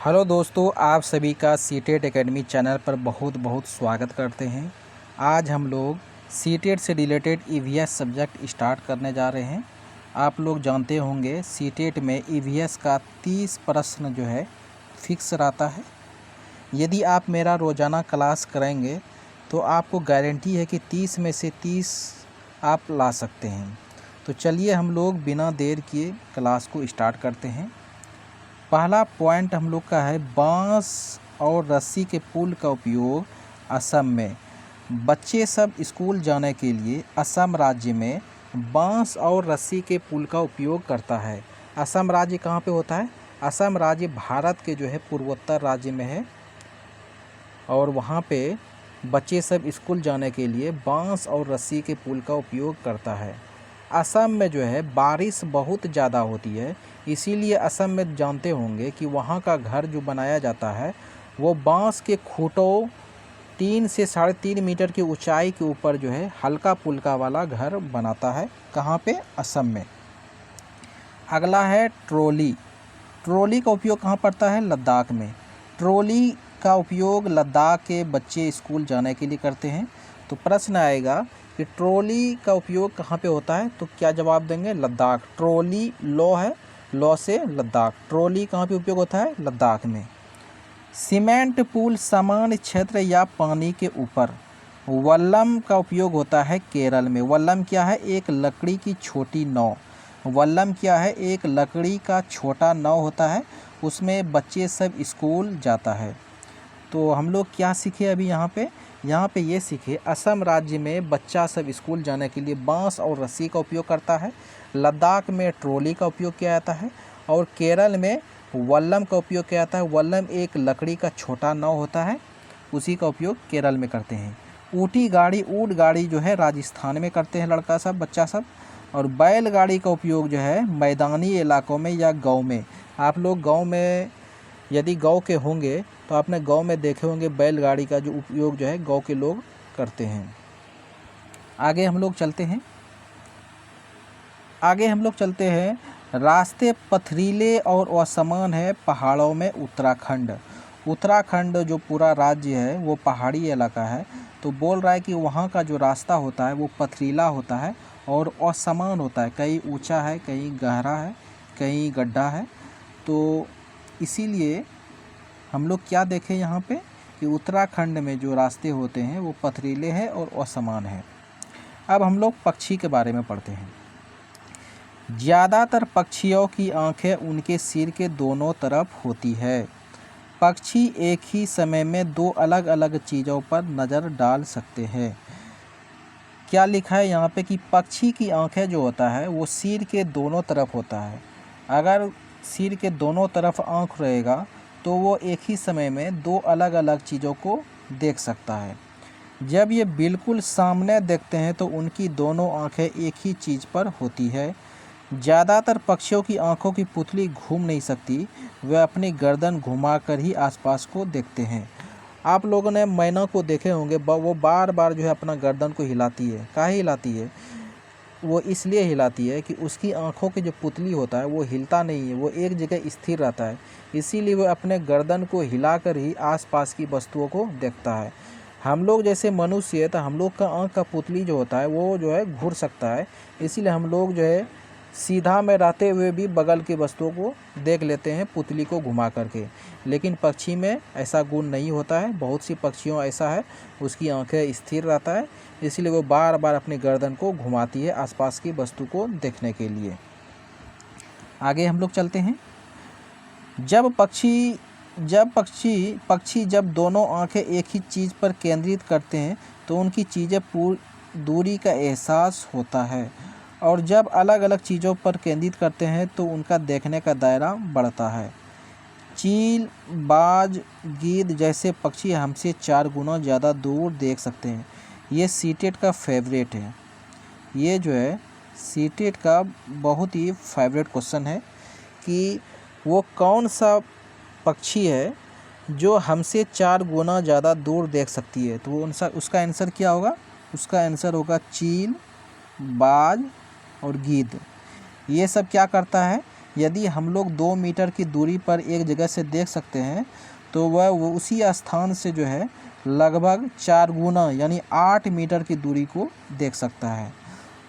Hello दोस्तों, आप सभी का सीटेट एकेडमी चैनल पर बहुत बहुत स्वागत करते हैं। आज हम लोग सीटेट से रिलेटेड ईवीएस सब्जेक्ट स्टार्ट करने जा रहे हैं। आप लोग जानते होंगे सीटेट में ईवीएस का 30 प्रश्न जो है फिक्स रहता है। यदि आप मेरा रोज़ाना क्लास करेंगे तो आपको गारंटी है कि 30 में से 30 आप ला सकते हैं। तो चलिए हम लोग बिना देर किए क्लास को स्टार्ट करते हैं। पहला पॉइंट हम लोग का है बांस और रस्सी के पुल का उपयोग असम में। बच्चे सब स्कूल जाने के लिए असम राज्य में बांस और रस्सी के पुल का उपयोग करता है। असम राज्य कहाँ पे होता है? असम राज्य भारत के जो है पूर्वोत्तर राज्य में है और वहाँ पे बच्चे सब स्कूल जाने के लिए बांस और रस्सी के पुल का उपयोग करता है। असम में जो है बारिश बहुत ज़्यादा होती है, इसीलिए असम में जानते होंगे कि वहाँ का घर जो बनाया जाता है वो बांस के खूंटों 3 से 3.5 मीटर की ऊंचाई के ऊपर जो है हल्का पुल्का वाला घर बनाता है। कहाँ पे? असम में। अगला है ट्रॉली। ट्रॉली का उपयोग कहाँ पड़ता है? लद्दाख में। ट्रॉली का उपयोग लद्दाख के बच्चे स्कूल जाने के लिए करते हैं। तो प्रश्न आएगा कि ट्रॉली का उपयोग कहाँ पे होता है? तो क्या जवाब देंगे? लद्दाख। ट्रॉली लॉ है, लॉ से लद्दाख। ट्रॉली कहाँ पे उपयोग होता है? लद्दाख में। सीमेंट पुल समान क्षेत्र या पानी के ऊपर। वल्लम का उपयोग होता है केरल में। वल्लम क्या है? एक लकड़ी की छोटी नाव। वल्लम क्या है? एक लकड़ी का छोटा नाव होता है, उसमें बच्चे सब स्कूल जाता है। तो हम लोग क्या सीखे अभी यहाँ पे ये सीखे असम राज्य में बच्चा सब स्कूल जाने के लिए बांस और रस्सी का उपयोग करता है, लद्दाख में ट्रॉली का उपयोग किया जाता है और केरल में वल्लम का उपयोग किया जाता है। वल्लम एक लकड़ी का छोटा नाव होता है, उसी का उपयोग केरल में करते हैं। ऊँट गाड़ी जो है राजस्थान में करते हैं लड़का सब, बच्चा सब। और बैलगाड़ी का उपयोग जो है मैदानी इलाकों में या गाँव में। आप लोग गाँव में यदि गांव के होंगे तो आपने गांव में देखे होंगे बैलगाड़ी का जो उपयोग जो है गांव के लोग करते हैं। आगे हम लोग चलते हैं। रास्ते पथरीले और असमान है पहाड़ों में। उत्तराखंड जो पूरा राज्य है वो पहाड़ी इलाका है, तो बोल रहा है कि वहाँ का जो रास्ता होता है वो पथरीला होता है और असमान होता है, कहीं ऊंचा है, कहीं गहरा है, कहीं गड्ढा है। तो इसीलिए हम लोग क्या देखें यहाँ पे कि उत्तराखंड में जो रास्ते होते हैं वो पथरीले हैं और असमान हैं। अब हम लोग पक्षी के बारे में पढ़ते हैं। ज़्यादातर पक्षियों की आंखें उनके सिर के दोनों तरफ होती है। पक्षी एक ही समय में 2 अलग अलग चीज़ों पर नज़र डाल सकते हैं। क्या लिखा है यहाँ पे कि पक्षी की आंखें जो होता है वो सिर के दोनों तरफ होता है। अगर सिर के दोनों तरफ आंख रहेगा तो वो एक ही समय में 2 अलग अलग चीज़ों को देख सकता है। जब ये बिल्कुल सामने देखते हैं तो उनकी दोनों आंखें एक ही चीज़ पर होती है। ज़्यादातर पक्षियों की आंखों की पुतली घूम नहीं सकती, वे अपनी गर्दन घुमाकर ही आसपास को देखते हैं। आप लोगों ने मैना को देखे होंगे, वो बार बार जो है अपना गर्दन को हिलाती है। काहे हिलाती है? वो इसलिए हिलाती है कि उसकी आंखों की जो पुतली होता है वो हिलता नहीं है, वो एक जगह स्थिर रहता है, इसीलिए वो अपने गर्दन को हिलाकर ही आसपास की वस्तुओं को देखता है। हम लोग जैसे मनुष्य है तो हम लोग का आंख का पुतली जो होता है वो जो है घूर सकता है, इसीलिए हम लोग जो है सीधा में रहते हुए भी बगल की वस्तुओं को देख लेते हैं पुतली को घुमा करके। लेकिन पक्षी में ऐसा गुण नहीं होता है। बहुत सी पक्षियों ऐसा है उसकी आंखें स्थिर रहता है, इसलिए वो बार बार अपनी गर्दन को घुमाती है आसपास की वस्तु को देखने के लिए। आगे हम लोग चलते हैं। जब दोनों आंखें एक ही चीज़ पर केंद्रित करते हैं तो उनकी चीज़ें पूरी दूरी का एहसास होता है, और जब अलग अलग चीज़ों पर केंद्रित करते हैं तो उनका देखने का दायरा बढ़ता है। चील, बाज, गीद जैसे पक्षी हमसे 4 गुना ज़्यादा दूर देख सकते हैं। ये सीटेट का फेवरेट है। ये जो है सीटेट का बहुत ही फेवरेट क्वेश्चन है कि वो कौन सा पक्षी है जो हमसे 4 गुना ज़्यादा दूर देख सकती है। तो उसका आंसर क्या होगा? उसका आंसर होगा चील, बाज और गीद। ये सब क्या करता है यदि हम लोग 2 मीटर की दूरी पर एक जगह से देख सकते हैं तो वह वो उसी स्थान से जो है लगभग 4 गुना यानी 8 मीटर की दूरी को देख सकता है।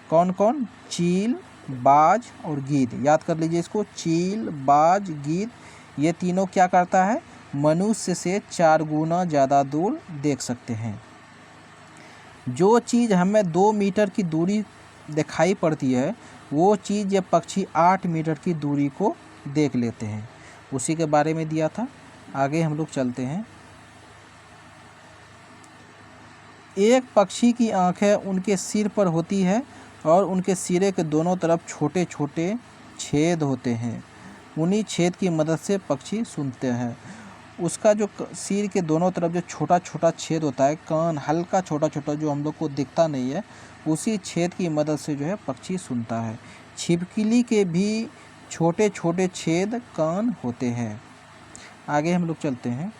कौन कौन? चील, बाज और गीद। याद कर लीजिए इसको, चील, बाज, गीद, ये तीनों क्या करता है? मनुष्य से 4 गुना ज़्यादा दूर देख सकते हैं। जो चीज़ हमें 2 मीटर की दूरी दिखाई पड़ती है वो चीज़ ये पक्षी 8 मीटर की दूरी को देख लेते हैं। उसी के बारे में दिया था। आगे हम लोग चलते हैं। एक पक्षी की आंखें उनके सिर पर होती है और उनके सिरे के दोनों तरफ छोटे छोटे छेद होते हैं। उन्हीं छेद की मदद से पक्षी सुनते हैं। उसका जो सिर के दोनों तरफ जो छोटा छोटा छेद होता है, कान हल्का छोटा छोटा जो हम लोग को दिखता नहीं है, उसी छेद की मदद से जो है पक्षी सुनता है। छिपकली के भी छोटे छोटे छेद कान होते हैं। आगे हम लोग चलते हैं।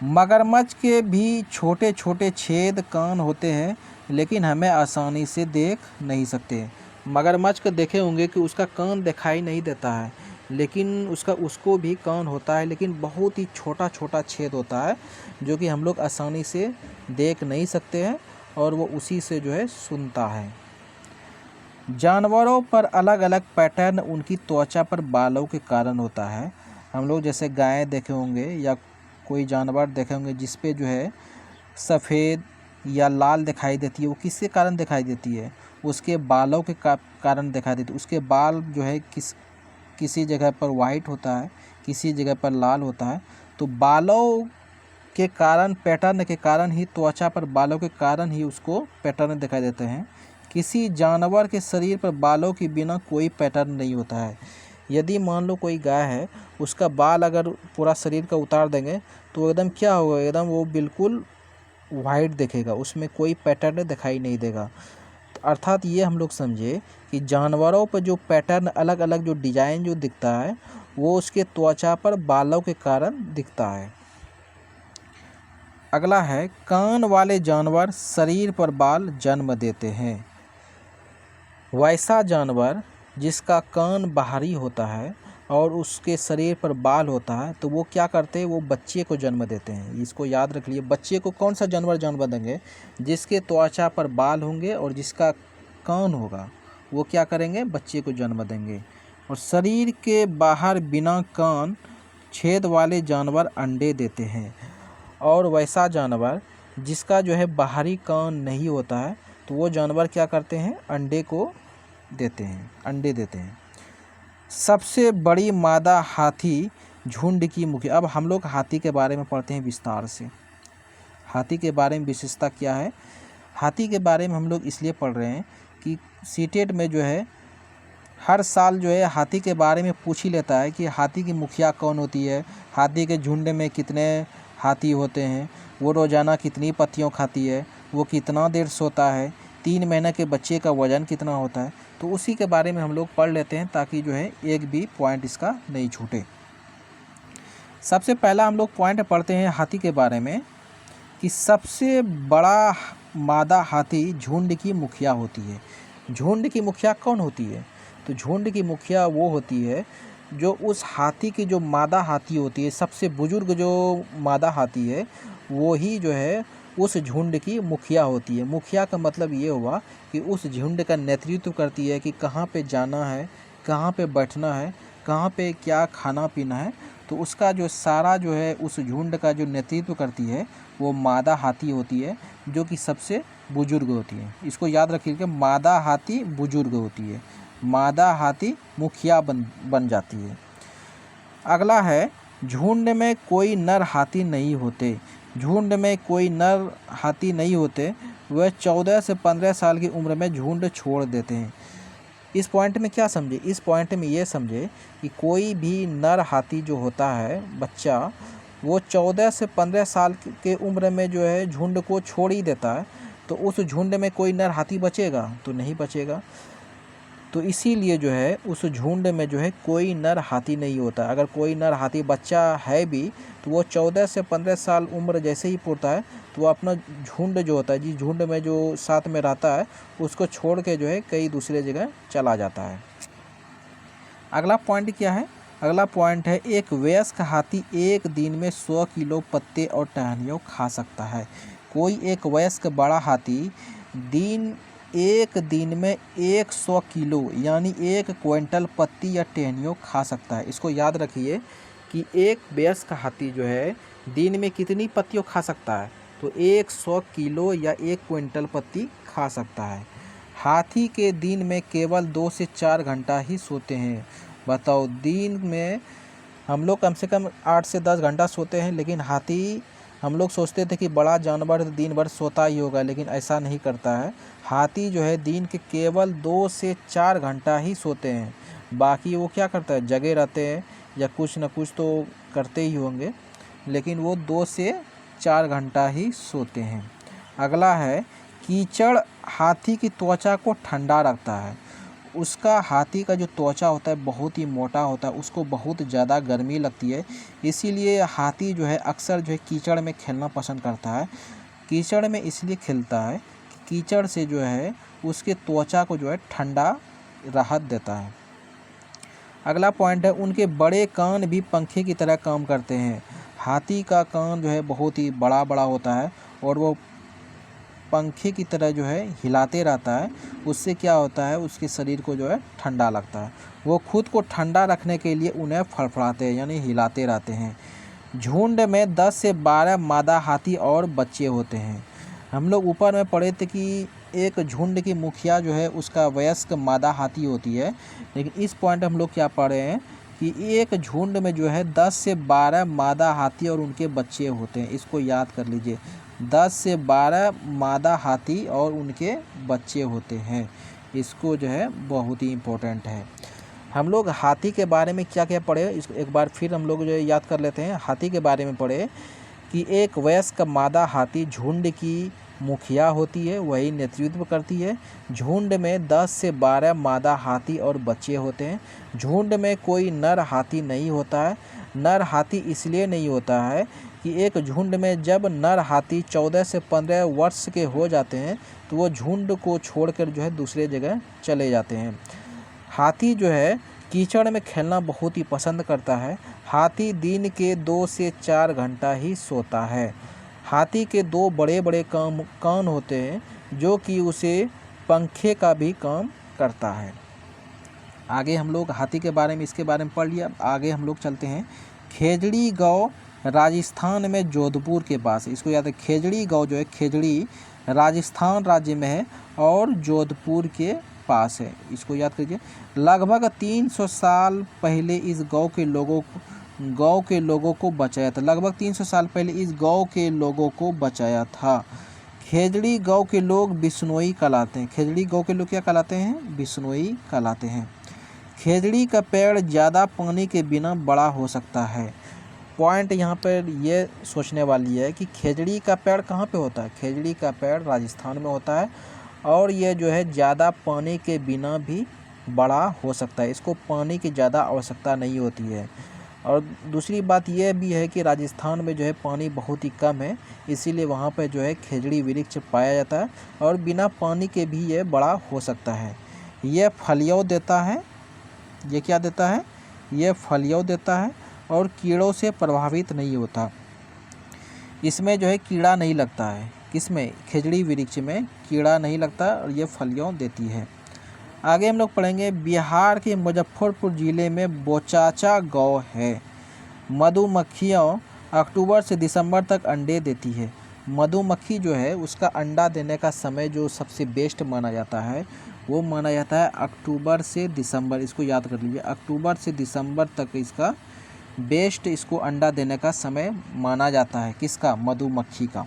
मगरमच्छ के भी छोटे छोटे छेद कान होते हैं लेकिन हमें आसानी से देख नहीं सकते। मगरमच्छ को देखे होंगे कि उसका कान दिखाई नहीं देता है, लेकिन उसको भी कान होता है, लेकिन बहुत ही छोटा छोटा छेद होता है जो कि हम लोग आसानी से देख नहीं सकते हैं और वो उसी से जो है सुनता है। जानवरों पर अलग अलग पैटर्न उनकी त्वचा पर बालों के कारण होता है। हम लोग जैसे गाय देखे होंगे या कोई जानवर देखे होंगे जिस पे जो है सफ़ेद या लाल दिखाई देती है, वो किसके कारण दिखाई देती है? उसके बालों के कारण दिखाई देती है। उसके बाल जो है किसी जगह पर वाइट होता है, किसी जगह पर लाल होता है। तो बालों के कारण, पैटर्न के कारण ही, त्वचा पर बालों के कारण ही उसको पैटर्न दिखाई देते हैं। किसी जानवर के शरीर पर बालों के बिना कोई पैटर्न नहीं होता है। यदि मान लो कोई गाय है, उसका बाल अगर पूरा शरीर का उतार देंगे तो एकदम क्या होगा? एकदम वो बिल्कुल वाइट दिखेगा, उसमें कोई पैटर्न दिखाई नहीं देगा। तो अर्थात ये हम लोग समझे कि जानवरों पर जो पैटर्न, अलग अलग जो डिजाइन जो दिखता है वो उसके त्वचा पर बालों के कारण दिखता है। अगला है, कान वाले जानवर शरीर पर बाल जन्म देते हैं। वैसा जानवर जिसका कान बाहरी होता है और उसके शरीर पर बाल होता है तो वो क्या करते हैं? वो बच्चे को जन्म देते हैं। इसको याद रख लिए। बच्चे को कौन सा जानवर जन्म देंगे? जिसके त्वचा पर बाल होंगे और जिसका कान होगा, वो क्या करेंगे? बच्चे को जन्म देंगे। और शरीर के बाहर बिना कान छेद वाले जानवर अंडे देते हैं। और वैसा जानवर जिसका जो है बाहरी कान नहीं होता है तो वो जानवर क्या करते हैं? अंडे को देते हैं, अंडे देते हैं। सबसे बड़ी मादा हाथी झुंड की मुखिया। अब हम लोग हाथी के बारे में पढ़ते हैं विस्तार से। हाथी के बारे में विशेषता क्या है? हाथी के बारे में हम लोग इसलिए पढ़ रहे हैं कि सीटेट में जो है हर साल जो है हाथी के बारे में पूछ ही लेता है कि हाथी की मुखिया कौन होती है, हाथी के झुंड में कितने हाथी होते हैं, वो रोज़ाना कितनी पत्तियों खाती है, वो कितना देर सोता है, 3 महीने के बच्चे का वज़न कितना होता है। तो उसी के बारे में हम लोग पढ़ लेते हैं ताकि जो है एक भी पॉइंट इसका नहीं छूटे। सबसे पहला हम लोग पॉइंट पढ़ते हैं हाथी के बारे में कि सबसे बड़ा मादा हाथी झुंड की मुखिया होती है। झुंड की मुखिया कौन होती है? तो झुंड की मुखिया वो होती है जो उस हाथी की जो मादा हाथी होती है, सबसे बुजुर्ग जो मादा हाथी है, वो ही जो है उस झुंड की मुखिया होती है। मुखिया का मतलब ये हुआ कि उस झुंड का नेतृत्व करती है कि कहाँ पे जाना है, कहाँ पे बैठना है, कहाँ पे क्या खाना पीना है। तो उसका जो सारा जो है उस झुंड का जो नेतृत्व करती है वो मादा हाथी होती है, जो कि सबसे बुजुर्ग होती है। इसको याद रखिए कि मादा हाथी बुजुर्ग होती है, मादा हाथी मुखिया बन जाती है। अगला है, झुंड में कोई नर हाथी नहीं होते। झुंड में कोई नर हाथी नहीं होते, वह 14 से 15 साल की उम्र में झुंड छोड़ देते हैं। इस पॉइंट में क्या समझे? इस पॉइंट में ये समझे कि कोई भी नर हाथी जो होता है बच्चा, वो 14 से 15 साल के उम्र में जो है झुंड को छोड़ ही देता है। तो उस झुंड में कोई नर हाथी बचेगा? तो नहीं बचेगा। तो इसीलिए जो है उस झुंड में जो है कोई नर हाथी नहीं होता। अगर कोई नर हाथी बच्चा है भी तो वो 14 से 15 साल उम्र जैसे ही पूरता है तो वो अपना झुंड जो होता है, जिस झुंड में जो साथ में रहता है उसको छोड़ के जो है कई दूसरे जगह चला जाता है। अगला पॉइंट क्या है? अगला पॉइंट है एक वयस्क हाथी एक दिन में 100 किलो पत्ते और टहनियों खा सकता है। कोई एक वयस्क बड़ा हाथी एक दिन में 100 किलो यानी 1 क्विंटल पत्ती या टहनियों खा सकता है। इसको याद रखिए कि एक वयस्क हाथी जो है दिन में कितनी पत्तियों खा सकता है, तो 100 किलो या 1 क्विंटल पत्ती खा सकता है। हाथी के दिन में केवल 2 से 4 घंटा ही सोते हैं। बताओ, दिन में हम लोग कम से कम 8 से 10 घंटा सोते हैं, लेकिन हाथी, हम लोग सोचते थे कि बड़ा जानवर दिन भर सोता ही होगा, लेकिन ऐसा नहीं करता है। हाथी जो है दिन के केवल 2 से 4 घंटा ही सोते हैं। बाकी वो क्या करता है, जगे रहते हैं या कुछ ना कुछ तो करते ही होंगे, लेकिन वो 2 से 4 घंटा ही सोते हैं। अगला है कीचड़ हाथी की त्वचा को ठंडा रखता है। उसका, हाथी का जो त्वचा होता है बहुत ही मोटा होता है, उसको बहुत ज़्यादा गर्मी लगती है, इसीलिए हाथी जो है अक्सर जो है कीचड़ में खेलना पसंद करता है। कीचड़ में इसलिए खेलता है कि कीचड़ से जो है उसके त्वचा को जो है ठंडा राहत देता है। अगला पॉइंट है उनके बड़े कान भी पंखे की तरह काम करते हैं। हाथी का कान जो है बहुत ही बड़ा बड़ा होता है और वो पंखे की तरह जो है हिलाते रहता है। उससे क्या होता है, उसके शरीर को जो है ठंडा लगता है। वो खुद को ठंडा रखने के लिए उन्हें फड़फड़ाते हैं यानी हिलाते रहते हैं। झुंड में 10 से 12 मादा हाथी और बच्चे होते हैं। हम लोग ऊपर में पढ़े थे कि एक झुंड की मुखिया जो है उसका वयस्क मादा हाथी होती है, लेकिन इस पॉइंट हम लोग क्या पढ़ रहे हैं कि एक झुंड में जो है 10 से 12 मादा हाथी और उनके बच्चे होते हैं। इसको याद कर लीजिए, 10 से 12 मादा हाथी और उनके बच्चे होते हैं। इसको जो है बहुत ही इम्पोर्टेंट है। हम लोग हाथी के बारे में क्या क्या पढ़े, इसको एक बार फिर हम लोग जो है याद कर लेते हैं। हाथी के बारे में पढ़े कि एक वयस्क मादा हाथी झुंड की मुखिया होती है, वही नेतृत्व करती है। झुंड में 10 से 12 मादा हाथी और बच्चे होते हैं। झुंड में कोई नर हाथी नहीं होता है। नर हाथी इसलिए नहीं होता है कि एक झुंड में जब नर हाथी 14 से 15 वर्ष के हो जाते हैं तो वो झुंड को छोड़कर जो है दूसरे जगह चले जाते हैं। हाथी जो है कीचड़ में खेलना बहुत ही पसंद करता है। हाथी दिन के 2 से 4 घंटा ही सोता है। हाथी के 2 बड़े बड़े कान होते हैं जो कि उसे पंखे का भी काम करता है। आगे हम लोग हाथी के बारे में, इसके बारे में पढ़ लिया। आगे हम लोग चलते हैं। खेजड़ी गांव राजस्थान में जोधपुर के पास है। इसको याद है, खेजड़ी गांव जो है, खेजड़ी राजस्थान राज्य में है और जोधपुर के पास है। इसको याद करिए। लगभग 300 साल पहले इस गांव के लोगों को बचाया था। लगभग 300 साल पहले इस गांव के लोगों को बचाया था। खेजड़ी गांव के लोग बिश्नोई कहलाते हैं। खेजड़ी गांव के लोग क्या कहलाते हैं? बिश्नोई कहलाते हैं। खेजड़ी का पेड़ ज़्यादा पानी के बिना बड़ा हो सकता है। पॉइंट यहाँ पर ये सोचने वाली है कि खेजड़ी का पेड़ कहाँ पे होता है? खेजड़ी का पेड़ राजस्थान में होता है और ये जो है ज़्यादा पानी के बिना भी बड़ा हो सकता है। इसको पानी की ज़्यादा आवश्यकता नहीं होती है। और दूसरी बात यह भी है कि राजस्थान में जो है पानी बहुत ही कम है, इसीलिए वहाँ पर जो है खेजड़ी वृक्ष पाया जाता है और बिना पानी के भी ये बड़ा हो सकता है। यह फलियों देता है। ये क्या देता है? ये फलियों देता है और कीड़ों से प्रभावित नहीं होता। इसमें जो है कीड़ा नहीं लगता है। किसमें? खेजड़ी वृक्ष में कीड़ा नहीं लगता और ये फलियों देती है। आगे हम लोग पढ़ेंगे। बिहार के मुजफ्फरपुर ज़िले में बोचाचा गांव है। मधुमक्खियों अक्टूबर से दिसंबर तक अंडे देती है। मधुमक्खी जो है उसका अंडा देने का समय जो सबसे बेस्ट माना जाता है वो माना जाता है अक्टूबर से दिसंबर। इसको याद कर लीजिए, अक्टूबर से दिसंबर तक इसका बेस्ट, इसको अंडा देने का समय माना जाता है। किसका? मधुमक्खी का।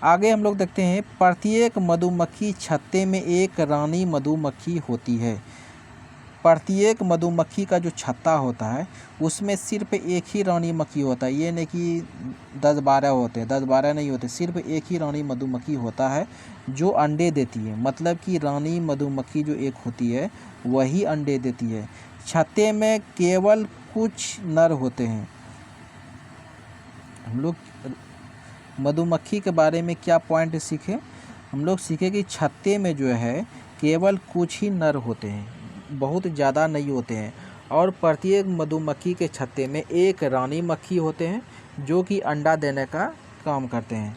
आगे हम लोग देखते हैं। प्रत्येक मधुमक्खी छत्ते में एक रानी मधुमक्खी होती है। प्रत्येक मधुमक्खी का जो छत्ता होता है उसमें सिर्फ एक ही रानी मक्खी होता है। ये नहीं कि 10-12 होते हैं, 10-12 नहीं होते, सिर्फ एक ही रानी मधुमक्खी होता है जो अंडे देती है। मतलब कि रानी मधुमक्खी जो एक होती है वही अंडे देती है। छत्ते में केवल कुछ नर होते हैं। हम लोग मधुमक्खी के बारे में क्या पॉइंट सीखे? हम लोग सीखे कि छत्ते में जो है केवल कुछ ही नर होते हैं, बहुत ज़्यादा नहीं होते हैं, और प्रत्येक मधुमक्खी के छत्ते में एक रानी मक्खी होते हैं जो कि अंडा देने का काम करते हैं।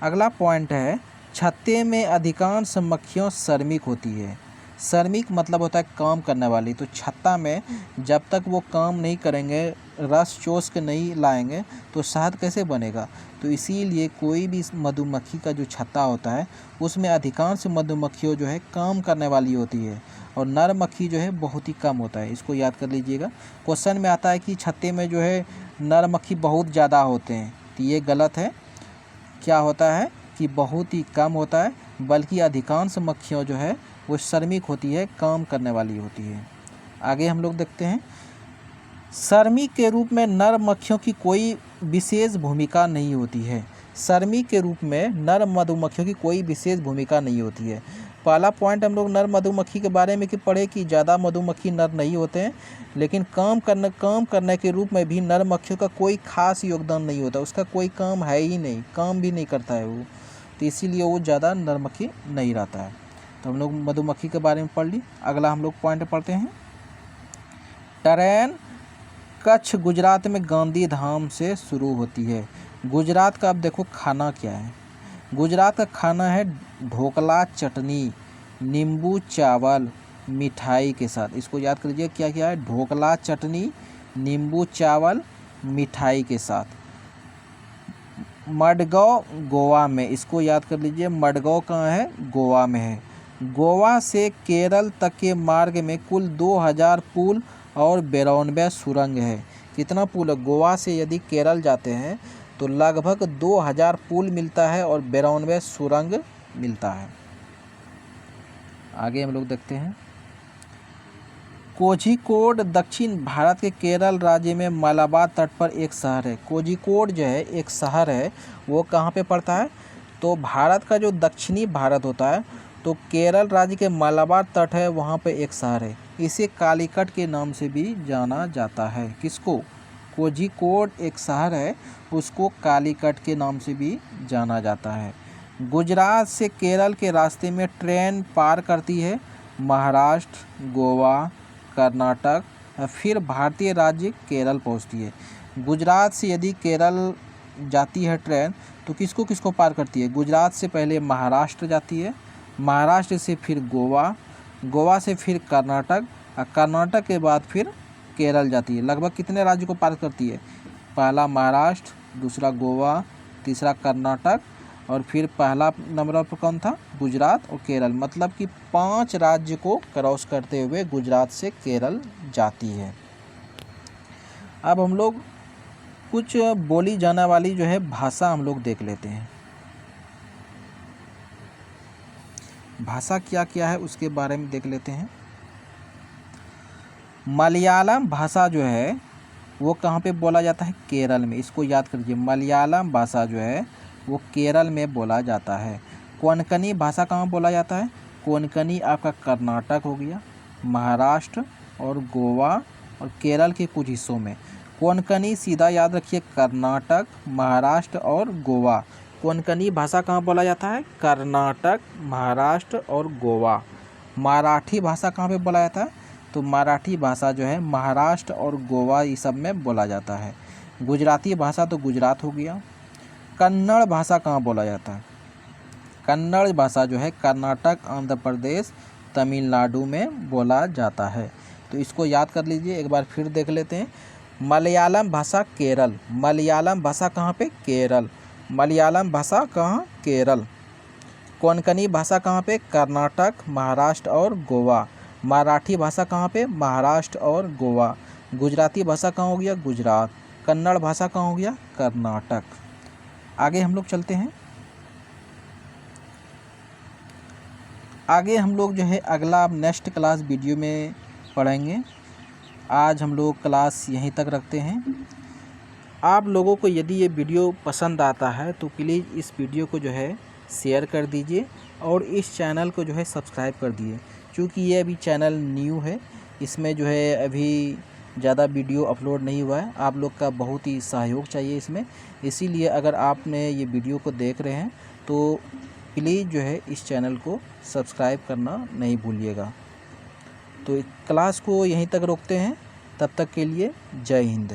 अगला पॉइंट है, छत्ते में अधिकांश मक्खियाँ श्रमिक होती है। श्रमिक मतलब होता है काम करने वाली। तो छत्ता में जब तक वो काम नहीं करेंगे, रस चूस के नहीं लाएंगे तो शहद कैसे बनेगा? तो इसीलिए कोई भी मधुमक्खी का जो छत्ता होता है उसमें अधिकांश मधुमक्खियों जो है काम करने वाली होती है और नर मक्खी जो है बहुत ही कम होता है। इसको याद कर लीजिएगा। क्वेश्चन में आता है कि छत्ते में जो है नर मक्खी बहुत ज़्यादा होते हैं, तो ये गलत है। क्या होता है कि बहुत ही कम होता है, बल्कि अधिकांश मक्खियाँ जो है वो श्रमिक होती है, काम करने वाली होती है। आगे हम लोग देखते हैं, श्रमिक के रूप में नर मक्खियों की कोई विशेष भूमिका नहीं होती है। श्रमिक के रूप में नर मधुमक्खियों की कोई विशेष भूमिका नहीं होती है। पहला पॉइंट हम लोग नर मधुमक्खी के बारे में कि पढ़े कि ज़्यादा मधुमक्खी नर नहीं होते हैं, लेकिन काम करने के रूप में भी नर मक्खियों का कोई खास योगदान नहीं होता, उसका कोई काम है ही नहीं, काम भी नहीं करता है वो, तो इसीलिए वो ज़्यादा नर मक्खी नहीं रहता है। तो हम लोग मधुमक्खी के बारे में पढ़ ली। अगला हम लोग पॉइंट पढ़ते हैं, ट्रेन कच्छ गुजरात में गांधी धाम से शुरू होती है। गुजरात का अब देखो खाना क्या है। गुजरात का खाना है ढोकला, चटनी, नींबू चावल, मिठाई के साथ। इसको याद कर लीजिए, क्या क्या है? ढोकला, चटनी, नींबू चावल, मिठाई के साथ। मडगांव गोवा में, इसको याद कर लीजिए, मडगांव कहाँ है? गोवा में है। गोवा से केरल तक के मार्ग में कुल 2000 पुल और 92 सुरंग है। कितना पुल है? गोवा से यदि केरल जाते हैं तो लगभग 2000 पुल मिलता है और 92 सुरंग मिलता है। आगे हम लोग देखते हैं, कोझिकोड दक्षिण भारत के केरल राज्य में मलाबार तट पर एक शहर है। कोझिकोड जो है एक शहर है, वो कहाँ पे पड़ता है? तो भारत का जो दक्षिणी भारत होता है, तो केरल राज्य के मलाबार तट है, वहाँ पे एक शहर है। इसे कालीकट के नाम से भी जाना जाता है। किसको? कोझिकोड एक शहर है, उसको कालीकट के नाम से भी जाना जाता है। गुजरात से केरल के रास्ते में ट्रेन पार करती है महाराष्ट्र, गोवा, कर्नाटक, फिर भारतीय राज्य केरल पहुंचती है। गुजरात से यदि केरल जाती है ट्रेन तो किसको किसको पार करती है? गुजरात से पहले महाराष्ट्र जाती है, महाराष्ट्र से फिर गोवा, गोवा से फिर कर्नाटक, और कर्नाटक के बाद फिर केरल जाती है। लगभग कितने राज्य को पार करती है? पहला महाराष्ट्र, दूसरा गोवा, तीसरा कर्नाटक, और फिर पहला नंबर पर कौन था? गुजरात और केरल। मतलब कि 5 राज्य को क्रॉस करते हुए गुजरात से केरल जाती है। अब हम लोग कुछ बोली जाने वाली जो है भाषा हम लोग देख लेते हैं। भाषा क्या क्या है उसके बारे में देख लेते हैं। मलयालम भाषा जो है वो कहाँ पे बोला जाता है? केरल में। इसको याद करिए, मलयालम भाषा जो है वो केरल में बोला जाता है। कोंकणी भाषा कहाँ बोला जाता है? कोंकणी आपका कर्नाटक हो गया, महाराष्ट्र और गोवा और केरल के कुछ हिस्सों में। कोंकणी सीधा याद रखिए, कर्नाटक, महाराष्ट्र और गोवा। कोंकणी भाषा कहाँ बोला जाता है? कर्नाटक, महाराष्ट्र और गोवा। मराठी भाषा कहाँ पे बोला जाता है? तो मराठी भाषा जो है महाराष्ट्र और गोवा ये सब में बोला जाता है। गुजराती भाषा तो गुजरात हो गया। कन्नड़ भाषा कहाँ बोला जाता है? कन्नड़ भाषा जो है कर्नाटक, आंध्र प्रदेश, तमिलनाडु में बोला जाता है। तो इसको याद कर लीजिए, एक बार फिर देख लेते हैं। मलयालम भाषा केरल, मलयालम भाषा कहाँ पे? केरल। मलयालम भाषा कहाँ? केरल। कोंकणी भाषा कहाँ पे? कर्नाटक, महाराष्ट्र और गोवा। मराठी भाषा कहाँ पे? महाराष्ट्र और गोवा। गुजराती भाषा कहाँ हो गया? गुजरात। कन्नड़ भाषा कहाँ हो गया? कर्नाटक। आगे हम लोग चलते हैं। आगे हम लोग जो है अगला नेक्स्ट क्लास वीडियो में पढ़ेंगे। आज हम लोग क्लास यहीं तक रखते हैं। आप लोगों को यदि ये वीडियो पसंद आता है तो प्लीज़ इस वीडियो को जो है शेयर कर दीजिए और इस चैनल को जो है सब्सक्राइब कर दिए, क्योंकि ये अभी चैनल न्यू है, इसमें जो है अभी ज़्यादा वीडियो अपलोड नहीं हुआ है। आप लोग का बहुत ही सहयोग चाहिए इसमें, इसीलिए अगर आपने ये वीडियो को देख रहे हैं तो प्लीज़ जो है इस चैनल को सब्सक्राइब करना नहीं भूलिएगा। तो क्लास को यहीं तक रोकते हैं, तब तक के लिए जय हिंद।